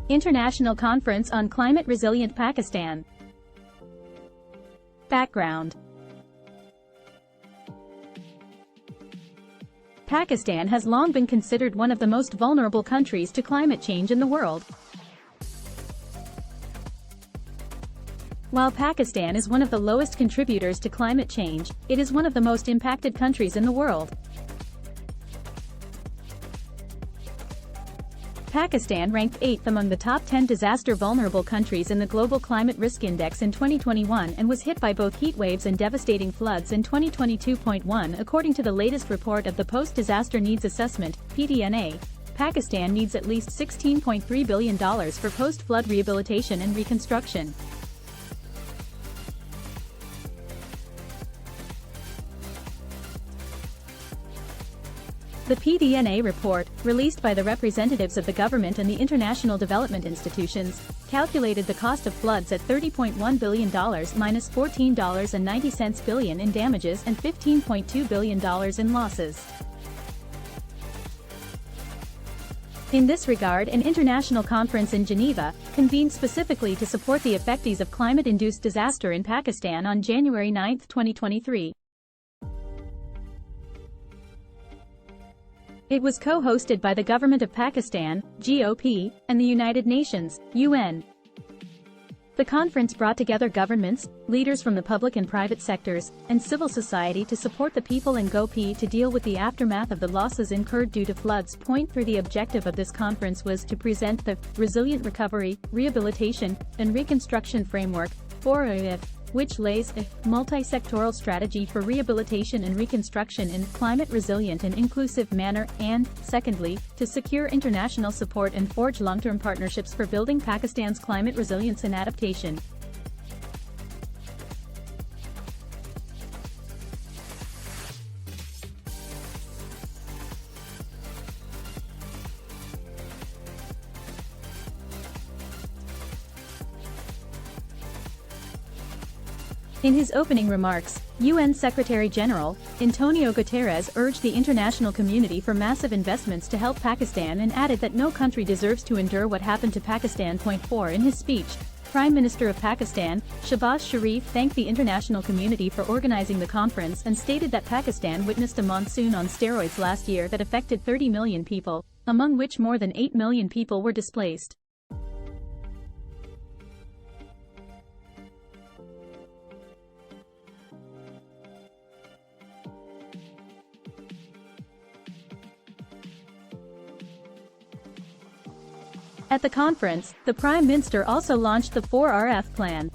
International Conference on Climate Resilient Pakistan. Background. Pakistan has long been considered one of the most vulnerable countries to climate change in the world. While Pakistan is one of the lowest contributors to climate change, it is one of the most impacted countries in the world. Pakistan ranked 8th among the top 10 disaster-vulnerable countries in the Global Climate Risk Index in 2021 and was hit by both heat waves and devastating floods in 2022.1 according to the latest report of the Post-Disaster Needs Assessment, PDNA. Pakistan needs at least $16.3 billion for post-flood rehabilitation and reconstruction. The PDNA report, released by the representatives of the government and the international development institutions, calculated the cost of floods at $30.1 billion minus $14.90 billion in damages and $15.2 billion in losses. In this regard, an international conference in Geneva, convened specifically to support the affectees of climate-induced disaster in Pakistan on January 9, 2023. It was co-hosted by the Government of Pakistan, GOP, and the United Nations, UN. The conference brought together governments, leaders from the public and private sectors, and civil society to support the people and GOP to deal with the aftermath of the losses incurred due to floods. The objective of this conference was to present the Resilient Recovery, Rehabilitation, and Reconstruction Framework, which lays a multi-sectoral strategy for rehabilitation and reconstruction in climate-resilient and inclusive manner, and, secondly, to secure international support and forge long-term partnerships for building Pakistan's climate resilience and adaptation. In his opening remarks, UN Secretary-General, Antonio Guterres urged the international community for massive investments to help Pakistan and added that no country deserves to endure what happened to Pakistan. 4 In his speech, Prime Minister of Pakistan, Shehbaz Sharif thanked the international community for organizing the conference and stated that Pakistan witnessed a monsoon on steroids last year that affected 30 million people, among which more than 8 million people were displaced. At the conference, the Prime Minister also launched the 4RF plan.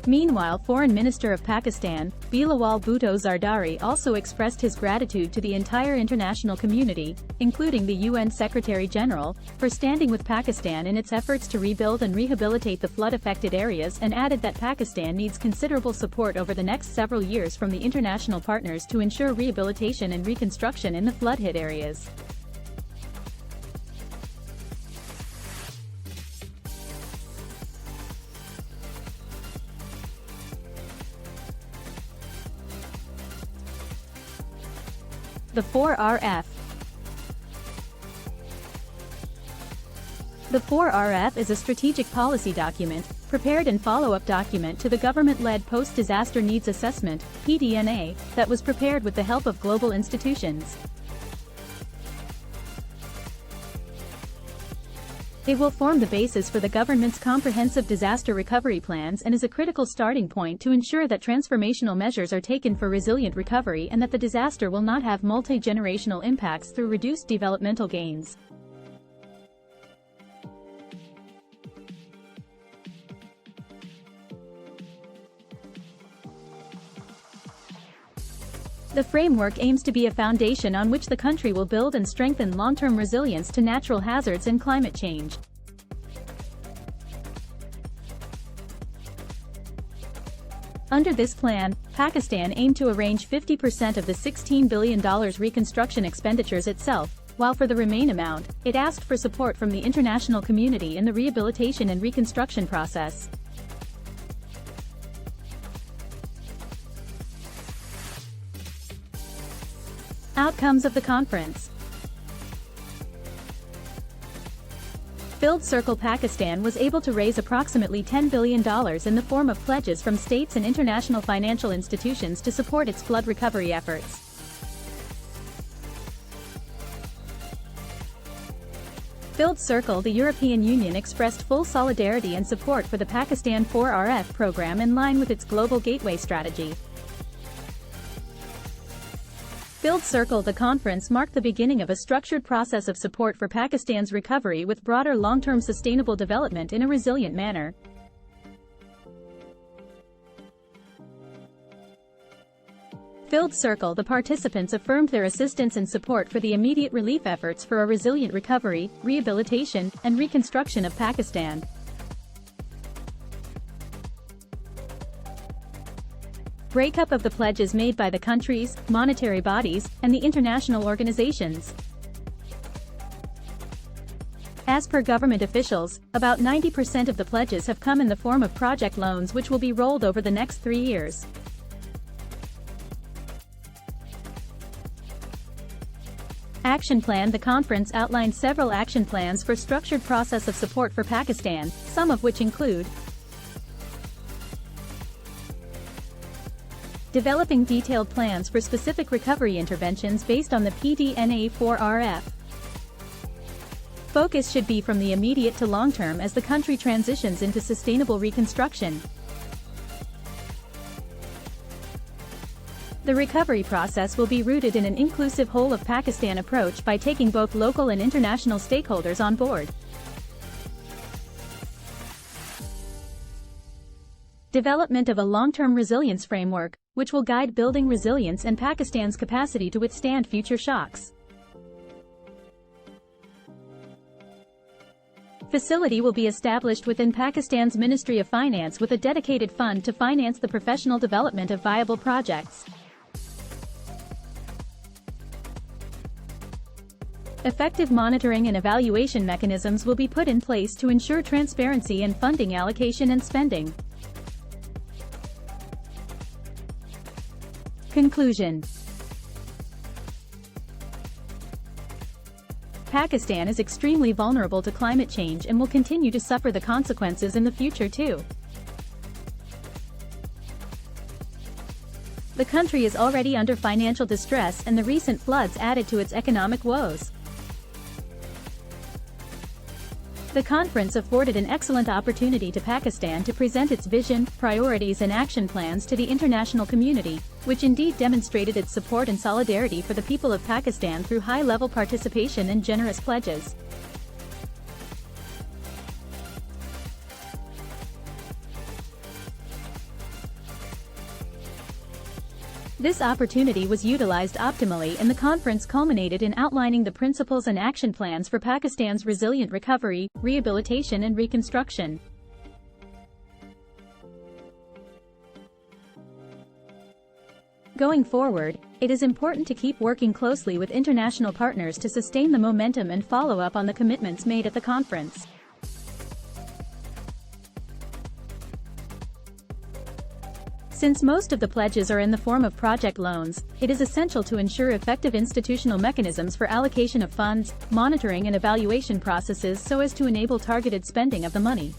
Meanwhile, Foreign Minister of Pakistan, Bilawal Bhutto Zardari also expressed his gratitude to the entire international community, including the UN Secretary-General, for standing with Pakistan in its efforts to rebuild and rehabilitate the flood-affected areas, and added that Pakistan needs considerable support over the next several years from the international partners to ensure rehabilitation and reconstruction in the flood-hit areas. The 4RF. The 4RF is a strategic policy document, prepared and follow-up document to the government-led Post-Disaster Needs Assessment, PDNA, that was prepared with the help of global institutions. It will form the basis for the government's comprehensive disaster recovery plans and is a critical starting point to ensure that transformational measures are taken for resilient recovery and that the disaster will not have multi-generational impacts through reduced developmental gains. The framework aims to be a foundation on which the country will build and strengthen long-term resilience to natural hazards and climate change. Under this plan, Pakistan aimed to arrange 50% of the $16 billion reconstruction expenditures itself, while for the remaining amount, it asked for support from the international community in the rehabilitation and reconstruction process. Outcomes of the conference. Filled Circle Pakistan was able to raise approximately $10 billion in the form of pledges from states and international financial institutions to support its flood recovery efforts. Filled Circle. The European Union expressed full solidarity and support for the Pakistan 4RF program in line with its Global Gateway strategy. Filled Circle. The conference marked the beginning of a structured process of support for Pakistan's recovery with broader long-term sustainable development in a resilient manner. Filled Circle. The participants affirmed their assistance and support for the immediate relief efforts for a resilient recovery, rehabilitation, and reconstruction of Pakistan. Breakup of the pledges made by the countries, monetary bodies, and the international organizations. As per government officials, about 90% of the pledges have come in the form of project loans which will be rolled over the next 3 years. Action Plan. The conference outlined several action plans for structured process of support for Pakistan, some of which include developing detailed plans for specific recovery interventions based on the PDNA 4RF. Focus should be from the immediate to long term as the country transitions into sustainable reconstruction. The recovery process will be rooted in an inclusive whole of Pakistan approach by taking both local and international stakeholders on board. Development of a long-term resilience framework, which will guide building resilience and Pakistan's capacity to withstand future shocks. Facility will be established within Pakistan's Ministry of Finance with a dedicated fund to finance the professional development of viable projects. Effective monitoring and evaluation mechanisms will be put in place to ensure transparency in funding allocation and spending. Conclusion. Pakistan is extremely vulnerable to climate change and will continue to suffer the consequences in the future too. The country is already under financial distress and the recent floods added to its economic woes. The conference afforded an excellent opportunity to Pakistan to present its vision, priorities and action plans to the international community, which indeed demonstrated its support and solidarity for the people of Pakistan through high-level participation and generous pledges. This opportunity was utilized optimally and the conference culminated in outlining the principles and action plans for Pakistan's resilient recovery, rehabilitation and reconstruction. Going forward, it is important to keep working closely with international partners to sustain the momentum and follow up on the commitments made at the conference. Since most of the pledges are in the form of project loans, it is essential to ensure effective institutional mechanisms for allocation of funds, monitoring and evaluation processes so as to enable targeted spending of the money.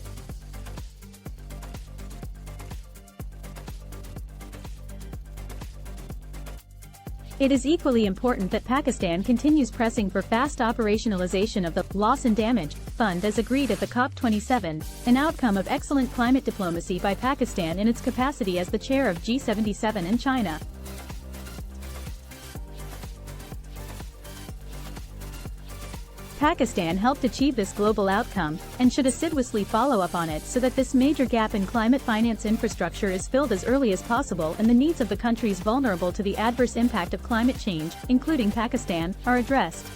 It is equally important that Pakistan continues pressing for fast operationalization of the Loss and Damage Fund as agreed at the COP27, an outcome of excellent climate diplomacy by Pakistan in its capacity as the chair of G77 in China. Pakistan helped achieve this global outcome, and should assiduously follow up on it so that this major gap in climate finance infrastructure is filled as early as possible and the needs of the countries vulnerable to the adverse impact of climate change, including Pakistan, are addressed.